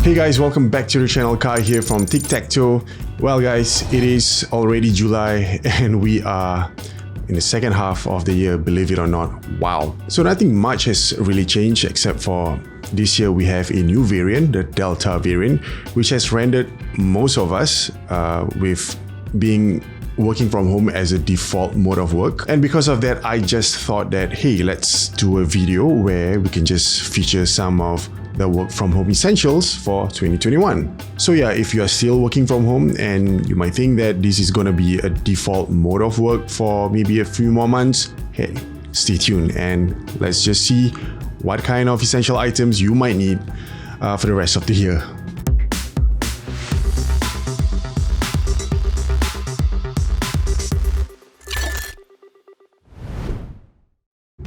Hey guys, welcome back to the channel. Kai here from Tic Tac Toe. Well guys, it is already July and we are in the second half of the year, believe it or not. Wow. So nothing much has really changed except for this year we have a new variant, the Delta variant, which has rendered most of us with being working from home as a default mode of work. And because of that, I just thought that, hey, let's do a video where we can just feature some of the work from home essentials for 2021. So yeah, if you are still working from home and you might think that this is going to be a default mode of work for maybe a few more months, hey, stay tuned and let's just see what kind of essential items you might need for the rest of the year.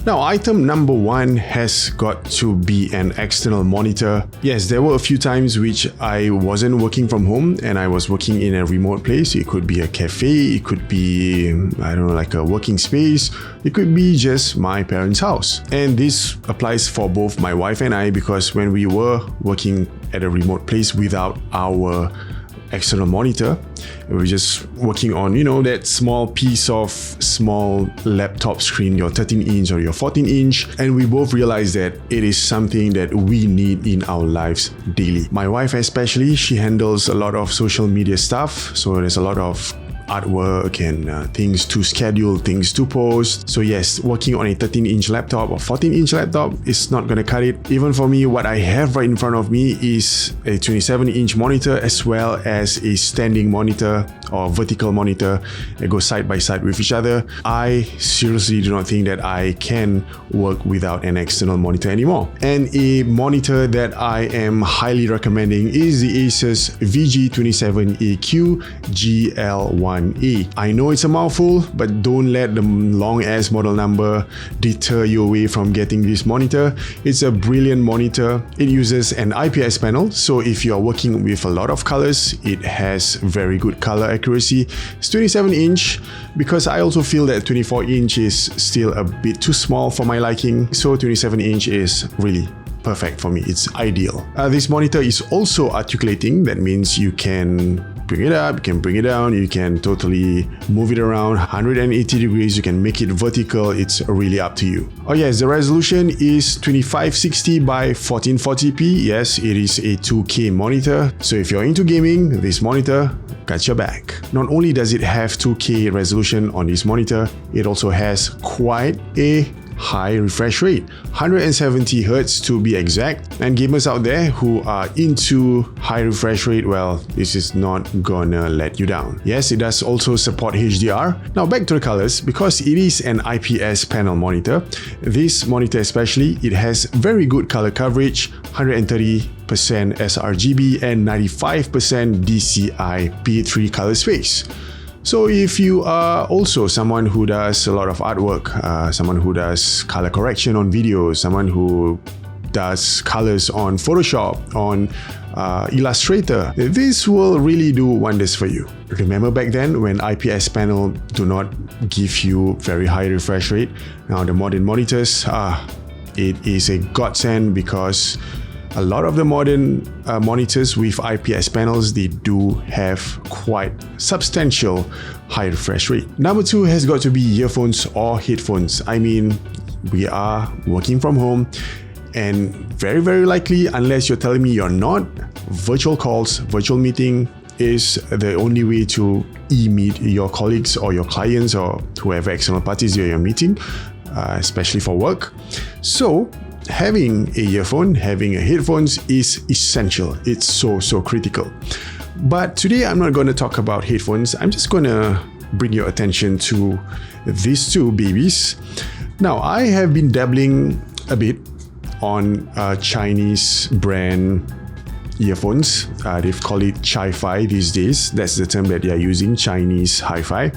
Now, item number one has got to be an external monitor. Yes, there were a few times which I wasn't working from home and I was working in a remote place. It could be a cafe, it could be, I don't know, like a working space. It could be just my parents' house. And this applies for both my wife and I, because when we were working at a remote place without our external monitor, we were just working on, that small piece of small laptop screen, your 13-inch or your 14-inch, and we both realized that it is something that we need in our lives daily. My wife especially, she handles a lot of social media stuff, so there's a lot of artwork and things to schedule, things to post. So yes, working on a 13-inch laptop or 14-inch laptop is not going to cut it. Even for me, what I have right in front of me is a 27-inch monitor as well as a standing monitor or vertical monitor that go side by side with each other. I seriously do not think that I can work without an external monitor anymore. And a monitor that I am highly recommending is the Asus VG27AQ GL1. I know it's a mouthful, but don't let the long ass model number deter you away from getting this monitor. It's a brilliant monitor. It uses an IPS panel, so if you are working with a lot of colors, it has very good color accuracy. It's 27-inch because I also feel that 24-inch is still a bit too small for my liking, so 27-inch is really perfect for me. It's ideal. This monitor is also articulating. That means you can bring it up, you can bring it down, you can totally move it around 180 degrees, you can make it vertical. It's really up to you. Oh yes, the resolution is 2560 by 1440p. Yes, it is a 2K monitor. So if you're into gaming, this monitor got your back. Not only does it have 2K resolution on this monitor, it also has quite a high refresh rate, 170 Hz to be exact. And gamers out there who are into high refresh rate, well, this is not gonna let you down. Yes, it does also support HDR. Now back to the colors, because it is an IPS panel monitor, this monitor especially, it has very good color coverage, 130% sRGB and 95% DCI P3 color space. So if you are also someone who does a lot of artwork, someone who does color correction on videos, someone who does colors on Photoshop, on Illustrator, this will really do wonders for you. Remember back then when IPS panel do not give you very high refresh rate? Now the modern monitors, it is a godsend, because a lot of the modern monitors with IPS panels, they do have quite substantial high refresh rate. Number two has got to be earphones or headphones. I mean, we are working from home and very, very likely, unless you're telling me you're not, virtual calls, virtual meeting is the only way to meet your colleagues or your clients or whoever external parties you're meeting, especially for work. So having a earphone, having a headphones is essential. It's so critical. But today I'm not going to talk about headphones. I'm just going to bring your attention to these two babies. Now, I have been dabbling a bit on Chinese brand earphones. They've called it Chifi these days. That's the term that they are using, Chinese hi-fi.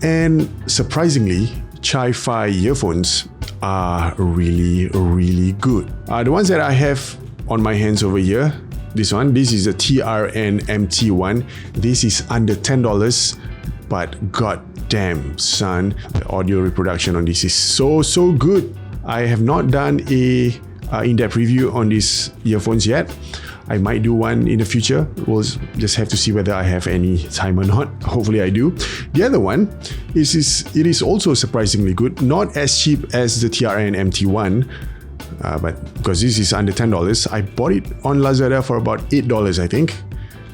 And surprisingly, Chifi earphones are really good. The ones that I have on my hands over here, this is a TRN MT1. This is under $10, but god damn son, the audio reproduction on this is so good. I have not done a in-depth review on these earphones yet. I might do one in the future. We'll just have to see whether I have any time or not. Hopefully I do. The other one it is also surprisingly good. Not as cheap as the TRN MT1, but because this is under $10, I bought it on Lazada for about $8, I think.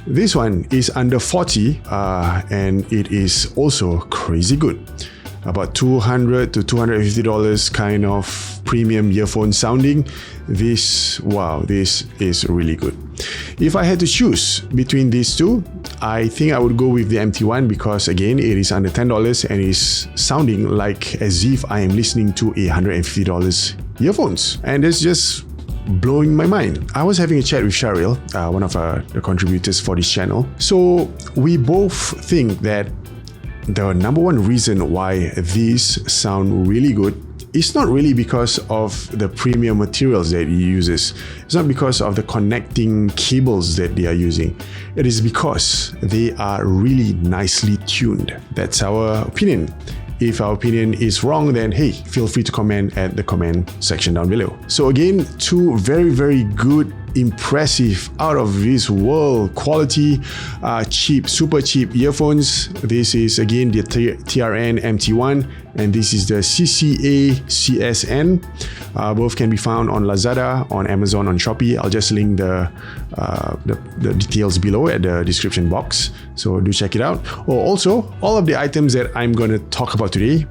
This one is under $40, and it is also crazy good. About $200 to $250 kind of premium earphone sounding. This is really good. If I had to choose between these two, I think I would go with the MT1 because again, it is under $10 and is sounding like as if I am listening to a $150 earphones. And it's just blowing my mind. I was having a chat with Cheryl, one of the contributors for this channel. So we both think that the number one reason why these sound really good is not really because of the premium materials that it uses. It's not because of the connecting cables that they are using. It is because they are really nicely tuned. That's our opinion. If our opinion is wrong, then hey, feel free to comment at the comment section down below. So again, two very, very good, impressive, out of this world quality, cheap, super cheap earphones. This is again the TRN MT1 and this is the CCA CSN. Both can be found on Lazada, on Amazon, on Shopee. I'll just link the details below at the description box, so do check it out. Also, all of the items that I'm going to talk about today,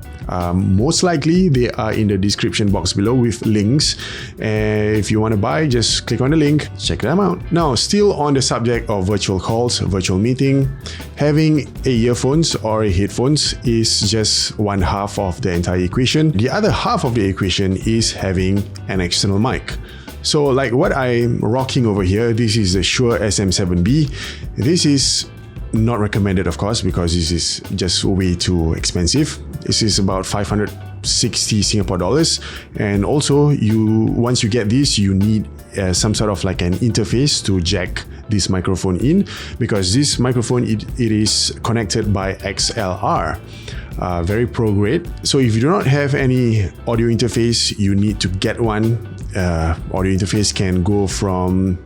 most likely they are in the description box below with links. If you want to buy, just click on the link, check them out. Now, still on the subject of virtual calls, virtual meeting, having a earphones or a headphones is just one half of the entire equation. The other half of the equation is having an external mic. So like what I'm rocking over here, this is the Shure SM7B. This is not recommended, of course, because this is just way too expensive. This is about 560 Singapore dollars. And also, once you get this, you need some sort of like an interface to jack this microphone in, because this microphone, it is connected by XLR. Very pro grade. So if you do not have any audio interface, you need to get one. Audio interface can go from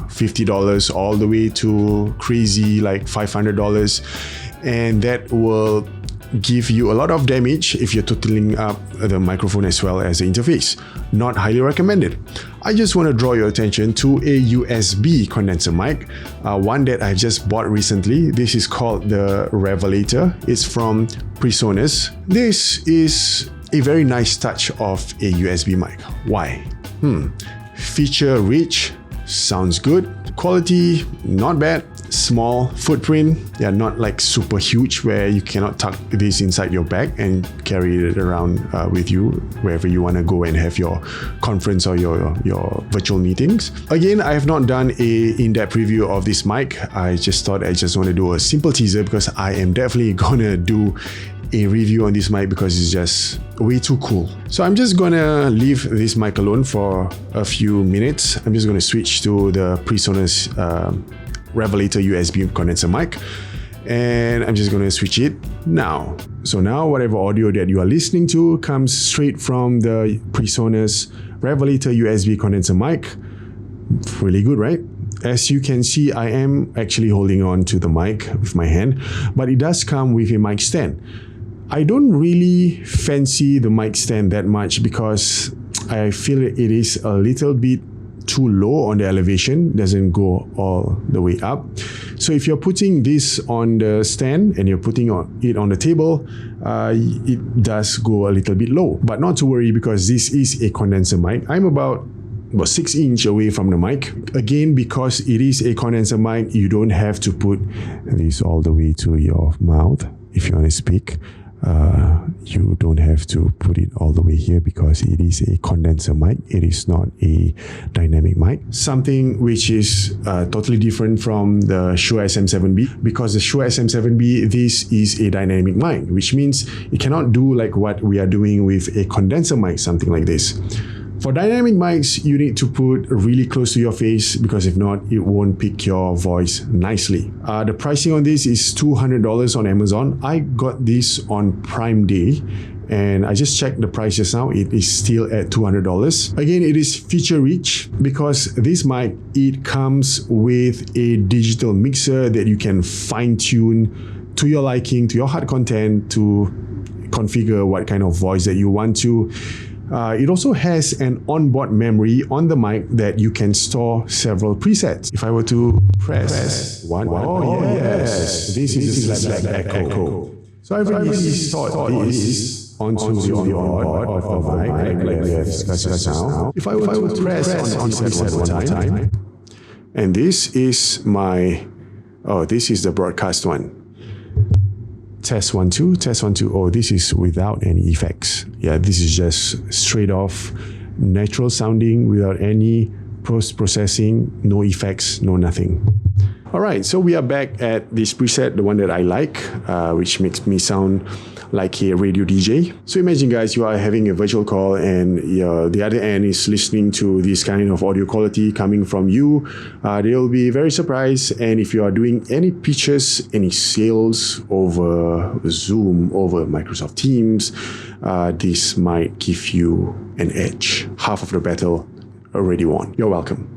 $50 all the way to crazy like $500, and that will give you a lot of damage if you're totaling up the microphone as well as the interface. Not highly recommended. I just want to draw your attention to a USB condenser mic, one that I just bought recently. This is called the Revelator. It's from Presonus. This is a very nice touch of a USB mic. Why? Feature rich, sounds good, quality not bad, small footprint, not like super huge where you cannot tuck this inside your bag and carry it around with you wherever you want to go and have your conference or your virtual meetings. Again, I have not done a in-depth review of this mic. I just thought I just want to do a simple teaser because I am definitely gonna do a review on this mic because it's just way too cool. So I'm just gonna leave this mic alone for a few minutes. I'm just gonna switch to the Presonus Revelator USB condenser mic, and I'm just gonna switch it now. So now whatever audio that you are listening to comes straight from the Presonus Revelator USB condenser mic. Really good, right? As you can see, I am actually holding on to the mic with my hand, but it does come with a mic stand. I don't really fancy the mic stand that much because I feel it is a little bit too low on the elevation, doesn't go all the way up. So if you're putting this on the stand and you're putting it on the table, it does go a little bit low. But not to worry because this is a condenser mic. I'm about 6 inches away from the mic. Again, because it is a condenser mic, you don't have to put this all the way to your mouth if you want to speak. You don't have to put it all the way here because it is a condenser mic. It is not a dynamic mic. Something which is totally different from the Shure SM7B, because the Shure SM7B, this is a dynamic mic, which means it cannot do like what we are doing with a condenser mic, something like this. For dynamic mics, you need to put really close to your face because if not, it won't pick your voice nicely. The pricing on this is $200 on Amazon. I got this on Prime Day and I just checked the price just now. It is still at $200. Again, it is feature rich because this mic, it comes with a digital mixer that you can fine tune to your liking, to your heart content, to configure what kind of voice that you want to. It also has an onboard memory on the mic that you can store several presets. If I were to press one, oh yes, this is the slapback echo. So I've already stored this onto the onboard of the mic, like we have discussed just now. If I were to press on the preset one time, and this is my, this is the broadcast one. Test 1 2, test 1 2. Oh, this is without any effects. Yeah, this is just straight off, natural sounding without any post-processing, no effects, no nothing. Alright, so we are back at this preset, the one that I like, which makes me sound like a radio DJ. So imagine guys, you are having a virtual call and the other end is listening to this kind of audio quality coming from you. They'll be very surprised, and if you are doing any pitches, any sales over Zoom, over Microsoft Teams, this might give you an edge. Half of the battle already won. You're welcome.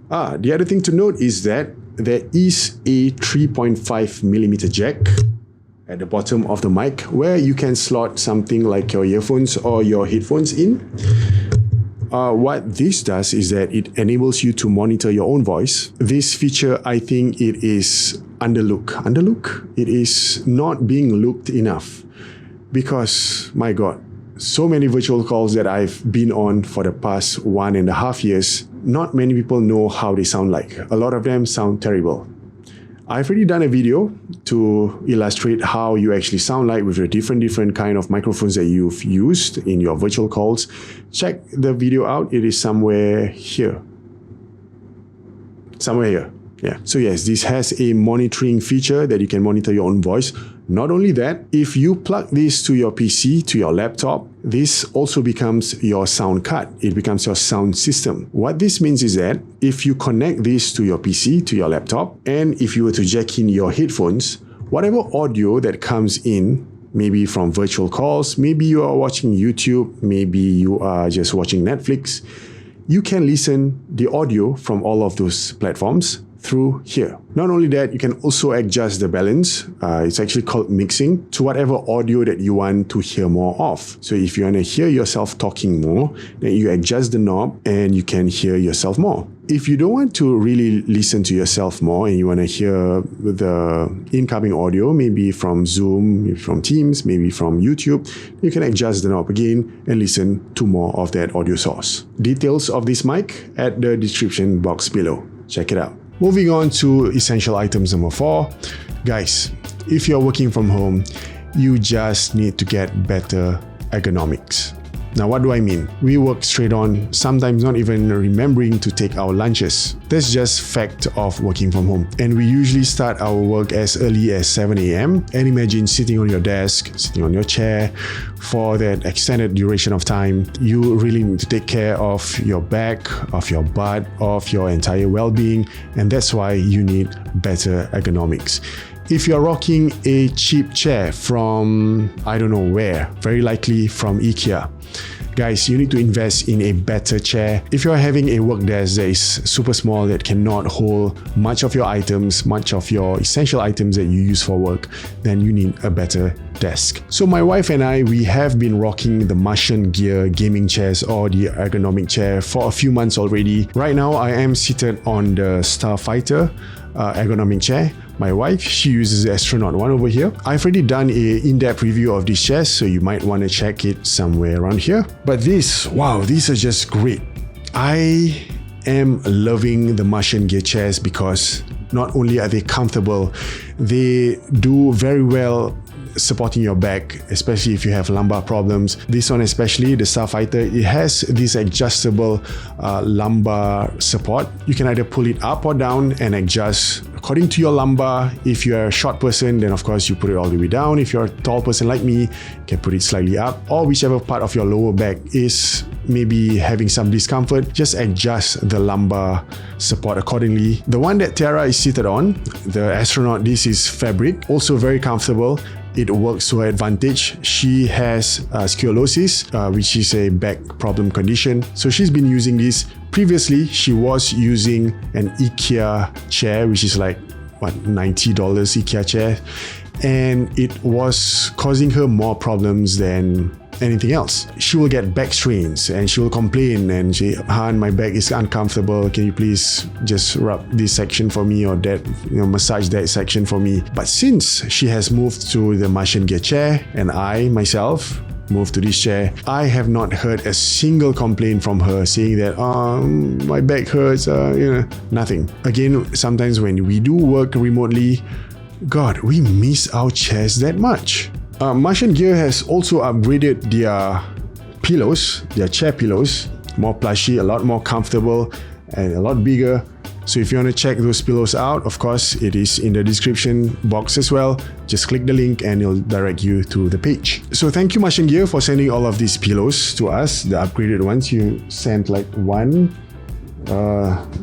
The other thing to note is that there is a 3.5mm jack at the bottom of the mic where you can slot something like your earphones or your headphones in. What this does is that it enables you to monitor your own voice. This feature, I think it is underlooked. It is not being looked enough because, my God, so many virtual calls that I've been on for the past 1.5 years, not many people know how they sound like. A lot of them sound terrible. I've already done a video to illustrate how you actually sound like with the different kind of microphones that you've used in your virtual calls. Check the video out. It is somewhere here. Yeah. So yes, this has a monitoring feature that you can monitor your own voice. Not only that, if you plug this to your PC, to your laptop, this also becomes your sound card. It becomes your sound system. What this means is that if you connect this to your PC, to your laptop, and if you were to jack in your headphones, whatever audio that comes in, maybe from virtual calls, maybe you are watching YouTube, maybe you are just watching Netflix, you can listen the audio from all of those platforms through here. Not only that, you can also adjust the balance. It's actually called mixing to whatever audio that you want to hear more of. So if you want to hear yourself talking more, then you adjust the knob and you can hear yourself more. If you don't want to really listen to yourself more and you want to hear the incoming audio, maybe from Zoom, maybe from Teams, maybe from YouTube, you can adjust the knob again and listen to more of that audio source. Details of this mic at the description box below. Check it out. Moving on to essential items number 4. Guys, if you're working from home, you just need to get better ergonomics. Now, what do I mean? We work straight on, sometimes not even remembering to take our lunches. That's just fact of working from home. And we usually start our work as early as 7 a.m. And imagine sitting on your desk, sitting on your chair for that extended duration of time. You really need to take care of your back, of your butt, of your entire well-being. And that's why you need better ergonomics. If you're rocking a cheap chair from, I don't know where, very likely from IKEA, guys, you need to invest in a better chair. If you're having a work desk that is super small, that cannot hold much of your items, much of your essential items that you use for work, then you need a better desk. So my wife and I, we have been rocking the Martian Gear gaming chairs or the ergonomic chair for a few months already. Right now, I am seated on the Starfighter ergonomic chair. My wife, she uses the Astronaut one over here. I've already done an in-depth review of these chairs, so you might want to check it somewhere around here. But this, wow, these are just great. I am loving the Martian Gear chairs because not only are they comfortable, they do very well supporting your back, especially if you have lumbar problems. This one especially, the Starfighter, it has this adjustable lumbar support. You can either pull it up or down and adjust according to your lumbar. If you're a short person, then of course you put it all the way down. If you're a tall person like me, you can put it slightly up, or whichever part of your lower back is maybe having some discomfort, just adjust the lumbar support accordingly. The one that Tara is seated on, the Astronaut, this is fabric, also very comfortable. it works to her advantage. She has scoliosis, which is a back problem condition. So she's been using this. Previously, she was using an IKEA chair, which is like, what, $90 IKEA chair. And it was causing her more problems than anything else. She will get back strains and she will complain and she, Han, my back is uncomfortable. Can you please just rub this section for me, or that, massage that section for me? But since she has moved to the Martian Gear chair and I myself moved to this chair, I have not heard a single complaint from her saying that, my back hurts, nothing. Again, sometimes when we do work remotely, God, we miss our chairs that much. Martian Gear has also upgraded their pillows, their chair pillows, more plushy, a lot more comfortable and a lot bigger. So if you want to check those pillows out, of course, it is in the description box as well. Just click the link and it'll direct you to the page. So thank you, Martian Gear, for sending all of these pillows to us, the upgraded ones. You sent like one.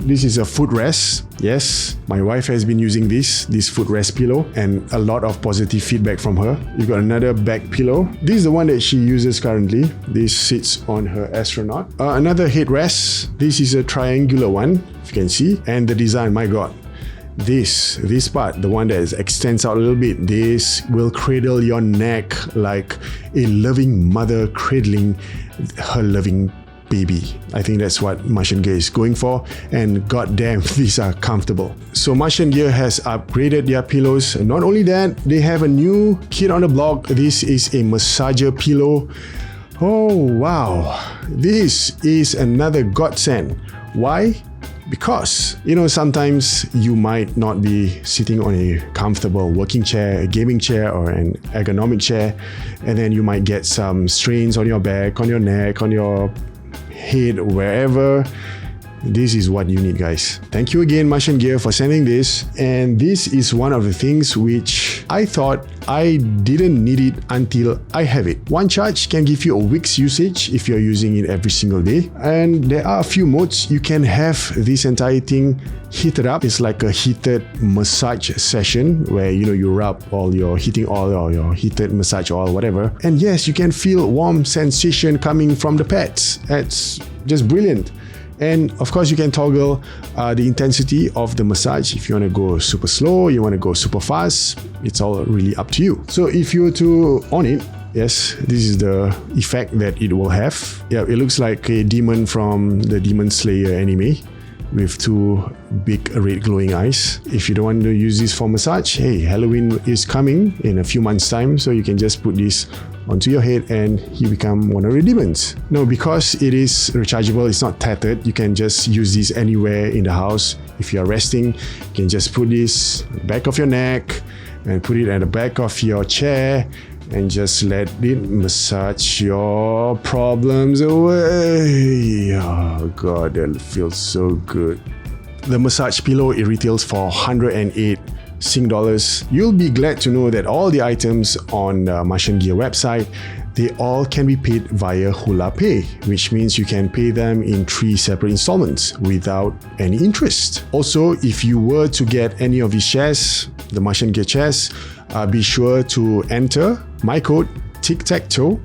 This is a footrest. Yes, my wife has been using this footrest pillow and a lot of positive feedback from her. You've got another back pillow. This is the one that she uses currently. This sits on her astronaut. Another headrest. This is a triangular one, if you can see. And the design, my God. This part, the one that extends out a little bit, this will cradle your neck like a loving mother cradling her loving baby. I think that's what Martian Gear is going for, and goddamn, these are comfortable. So Martian Gear has upgraded their pillows. Not only that, they have a new kit on the block. This is a massager pillow. Oh wow, this is another godsend. Why? Because, sometimes you might not be sitting on a comfortable working chair, a gaming chair, or an ergonomic chair, and then you might get some strains on your back, on your neck, on your head, wherever. This is what you need, guys. Thank you again, Martian Gear, for sending this. And this is one of the things which I thought I didn't need it until I have it. One charge can give you a week's usage if you're using it every single day. And there are a few modes. You can have this entire thing heated up. It's like a heated massage session where you rub all your heating oil or your heated massage oil, whatever. And yes, you can feel warm sensation coming from the pads. That's just brilliant. And of course, you can toggle the intensity of the massage. If you want to go super slow, you want to go super fast, it's all really up to you. So if you were to on it, yes, this is the effect that it will have. Yeah, it looks like a demon from the Demon Slayer anime with two big red glowing eyes. If you don't want to use this for massage, hey, Halloween is coming in a few months' time, so you can just put this onto your head and you become one of the demons. Now, because it is rechargeable, it's not tethered, you can just use this anywhere in the house. If you are resting, you can just put this on the back of your neck and put it at the back of your chair and just let it massage your problems away. Oh God, that feels so good. The massage pillow, it retails for 108 Sing dollars. You'll be glad to know that all the items on the Martian Gear website, they all can be paid via Hula Pay, which means you can pay them in 3 separate installments without any interest. Also, if you were to get any of these chairs, the Martian Gear chairs, be sure to enter my code TICTACTOE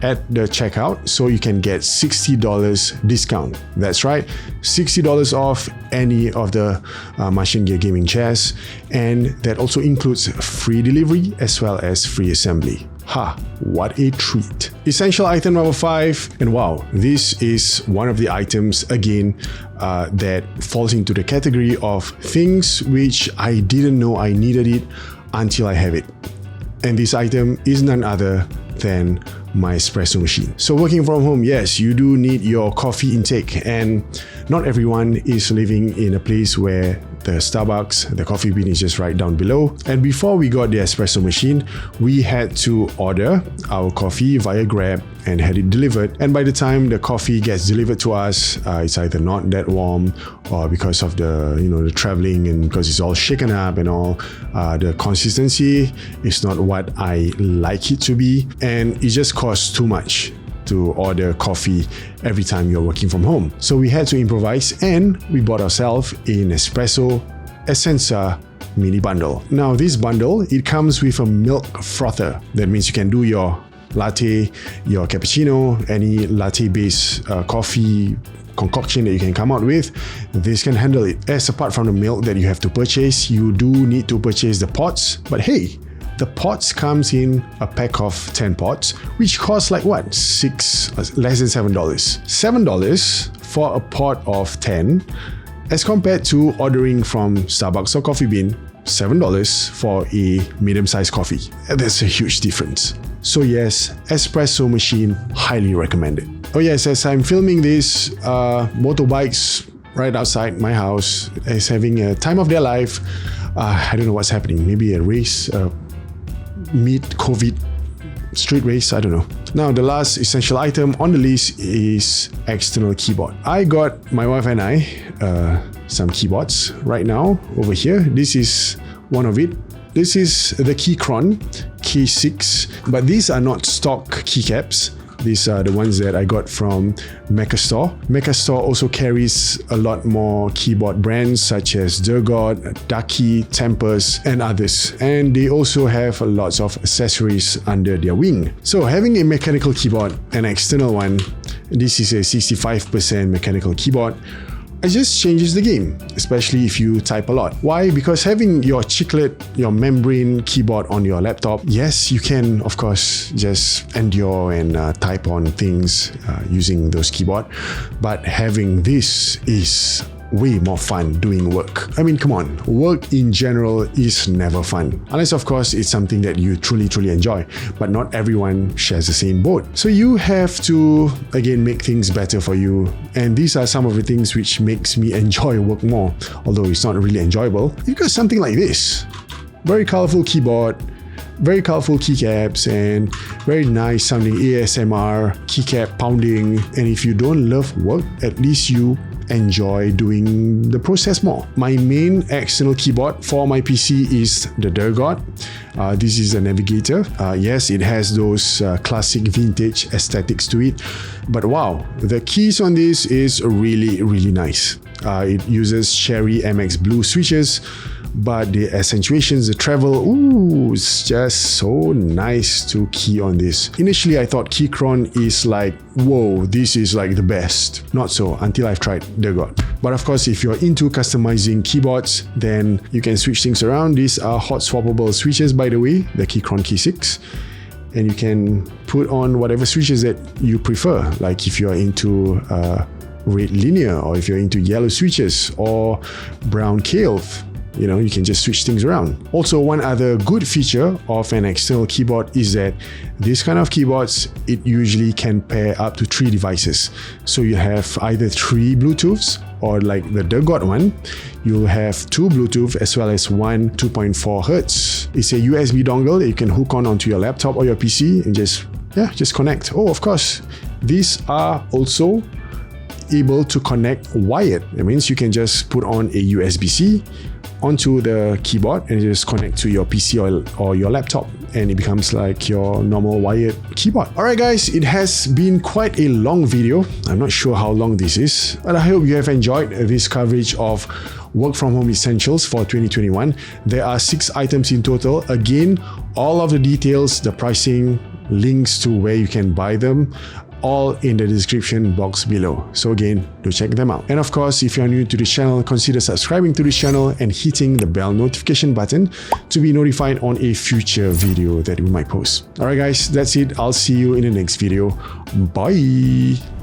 at the checkout so you can get $60 discount. That's right, $60 off any of the Martian Gear gaming chairs, and that also includes free delivery as well as free assembly. Ha, what a treat. Essential item number 5, and wow, this is one of the items again that falls into the category of things which I didn't know I needed it until I have it. And this item is none other than my espresso machine. So working from home, yes, you do need your coffee intake, and not everyone is living in a place where the Starbucks, the coffee bean is just right down below. And before we got the espresso machine, we had to order our coffee via Grab and had it delivered. And by the time the coffee gets delivered to us, it's either not that warm, or because of the the traveling and because it's all shaken up and all, the consistency is not what I like it to be, and it just costs too much to order coffee every time you're working from home. So we had to improvise, and we bought ourselves a Nespresso Essenza mini bundle. Now this bundle, it comes with a milk frother. That means you can do your latte, your cappuccino, any latte-based coffee concoction that you can come out with. This can handle it. As apart from the milk that you have to purchase, you do need to purchase the pods. But hey, the pods comes in a pack of 10 pods, which costs like what? Less than $7. $7 for a pot of 10, as compared to ordering from Starbucks or Coffee Bean, $7 for a medium-sized coffee. That's a huge difference. So yes, espresso machine, highly recommended. Oh yes, as I'm filming this, motorbikes right outside my house is having a time of their life. I don't know what's happening. Maybe a race, mid-COVID street race, I don't know. Now the last essential item on the list is external keyboard. I got, my wife and I, some keyboards right now over here. This is one of it. This is the Keychron K6, but these are not stock keycaps. These are the ones that I got from Macastore. Macastore also carries a lot more keyboard brands such as Durgod, Ducky, Tempest, and others. And they also have lots of accessories under their wing. So having a mechanical keyboard, an external one, this is a 65% mechanical keyboard, it just changes the game, especially if you type a lot. Why? Because having your chiclet, your membrane keyboard on your laptop, yes, you can, of course, just endure and type on things using those keyboard. But having this is way more fun doing work. I mean, come on, work in general is never fun. Unless, of course, it's something that you truly enjoy. But not everyone shares the same boat. So you have to, again, make things better for you. And these are some of the things which makes me enjoy work more. Although it's not really enjoyable. You've got something like this. Very colorful keyboard, very colorful keycaps, and very nice sounding ASMR, keycap pounding. And if you don't love work, at least you enjoy doing the process more. My main external keyboard for my PC is the Durgod. This is a Navigator. Yes, it has those classic vintage aesthetics to it, but wow, the keys on this is really nice. It uses Cherry MX Blue switches, but the accentuations, the treble, ooh, it's just so nice to key on this. Initially, I thought Keychron is like, whoa, this is like the best. Not so, until I've tried Durgod. But of course, if you're into customizing keyboards, then you can switch things around. These are hot swappable switches, by the way, the Keychron K6. And you can put on whatever switches that you prefer. Like if you're into red linear, or if you're into yellow switches, or brown kale. You know, you can just switch things around. Also, one other good feature of an external keyboard is that this kind of keyboards, it usually can pair up to 3 devices. So you have either 3 Bluetooths, or like the Durgod one, you'll have 2 Bluetooth as well as 1 2.4 Hz. It's a USB dongle that you can hook onto your laptop or your PC and just connect. Oh, of course, these are also able to connect wired. That means you can just put on a USB-C onto the keyboard and just connect to your PC or your laptop, and it becomes like your normal wired keyboard. Alright guys, it has been quite a long video. I'm not sure how long this is, but I hope you have enjoyed this coverage of work from home essentials for 2021. There are 6 items in total. Again, all of the details, the pricing, links to where you can buy them, all in the description box below. So again, do check them out. And of course, if you're new to this channel, consider subscribing to this channel and hitting the bell notification button to be notified on a future video that we might post. Alright guys, that's it. I'll see you in the next video. Bye!